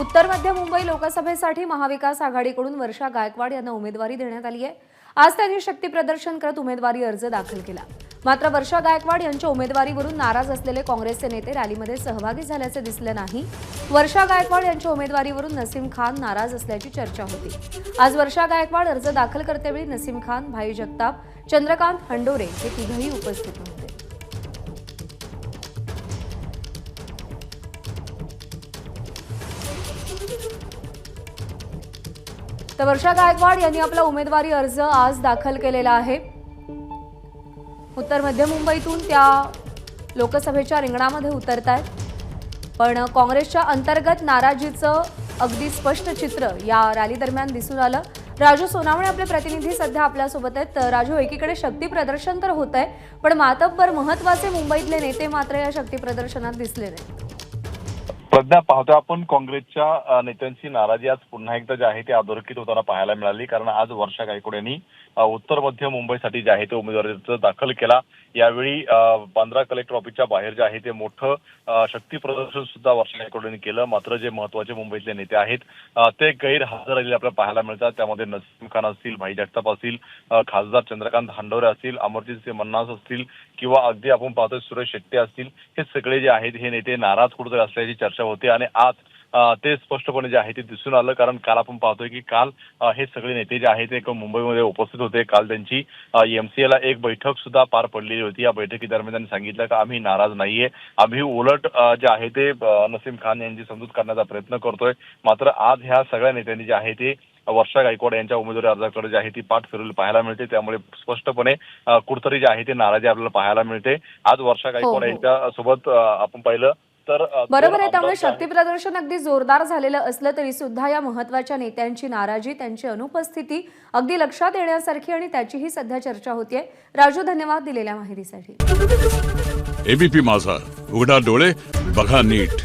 उत्तर मध्य मुंबई लोकसभेसाठी महाविकास आघाडीकडून वर्षा गायकवाड यांना उमेदवारी देण्यात आली आहे। आज त्यांनी शक्ती प्रदर्शन करत उमेदवारी अर्ज दाखल केला। मात्र वर्षा गायकवाड यांच्या उमेदवारीवरून नाराज असलेले काँग्रेसचे नेते रॅलीमध्ये सहभागी झाल्याचे दिसले नाही। वर्षा गायकवाड यांच्या उमेदवारीवरून नसीम खान नाराज असल्याची चर्चा होती। आज वर्षा गायकवाड अर्ज दाखल करतेवेळी नसीम खान, भाई जगताप, चंद्रकांत हंडोरे हे तिघेही उपस्थित होते। तर वर्षा गायकवाड यांनी आपला उमेदवारी अर्ज आज दाखल केलेला आहे। उत्तर मध्य मुंबईतून त्या लोकसभेच्या रिंगणामध्ये उतरतायत, पण काँग्रेसच्या अंतर्गत नाराजीचं अगदी स्पष्ट चित्र या रॅली दरम्यान दिसून आलं। राजू सोनावणे आपले प्रतिनिधी सध्या आपल्यासोबत आहेत। राजू, एकीकडे शक्ती प्रदर्शन तर होत आहे, पण मातब्बर महत्त्वाचे मुंबईतले नेते मात्र या शक्ती प्रदर्शनात दिसले नाहीत। प्रज्ञा, पाहतोय आपण काँग्रेसच्या नेत्यांची नाराजी आज पुन्हा एकदा जी आहे ती अधोरेखित होताना पाहायला मिळाली। कारण आज वर्षा गायकवाड यांनी उत्तर मध्य मुंबईसाठी जे आहे ते उमेदवारी अर्ज दाखल केला। यावेळी बांद्रा कलेक्टर ऑफिसच्या बाहेर जे आहे ते मोठं शक्ती प्रदर्शन सुद्धा वर्षा गायकवाड यांनी केलं। मात्र जे महत्त्वाचे मुंबईतले नेते आहेत ते गैरहजर राहिलेले आपल्याला पाहायला मिळतात। त्यामध्ये नसीम खान असतील, भाई जगताप असतील, खासदार चंद्रकांत हंडोरे असतील, अमरजितसिंह मन्नास असतील किंवा अगदी आपण पाहतोय सुरेश शेट्टी असतील, हे सगळे जे आहेत हे नेते नाराज कुठेतरी असल्याची चर्चा होते। आणि आज ते स्पष्टपणे जे आहे ते दिसून आलं। कारण काल आपण पाहतोय की काल हे सगळे नेते जे आहेत ते मुंबईमध्ये उपस्थित होते। काल त्यांची एमसीएला एक बैठक सुद्धा पार पडलेली होती। या बैठकीदरम्यान त्यांनी सांगितलं की आम्ही नाराज नाहीये, आम्ही उलट जे आहे ते नसीम खान यांची समजूत करण्याचा प्रयत्न करतोय। मात्र आज ह्या सगळ्या नेत्यांनी जे आहे ते वर्षा गायकवाड यांच्या उमेदवारी अर्जाकडे जे आहे ती पाठ फिरवली पाहायला मिळते। त्यामुळे स्पष्टपणे कुठतरी जे आहे ते नाराजी आपल्याला पाहायला मिळते। आज वर्षा गायकवाड यांच्या सोबत आपण पाहिलं तर बरोबर आहे। त्यामुळे शक्ती प्रदर्शन अगदी जोरदार झालेलं असलं तरी सुद्धा या महत्त्वाच्या नेत्यांची नाराजी, त्यांची अनुपस्थिती अगदी लक्षात येण्यासारखी आणि त्याचीही सध्या चर्चा होतीये। राजू, धन्यवाद दिलेल्या माहितीसाठी। एबीपी माझा, उघडा डोळे बघा नीट।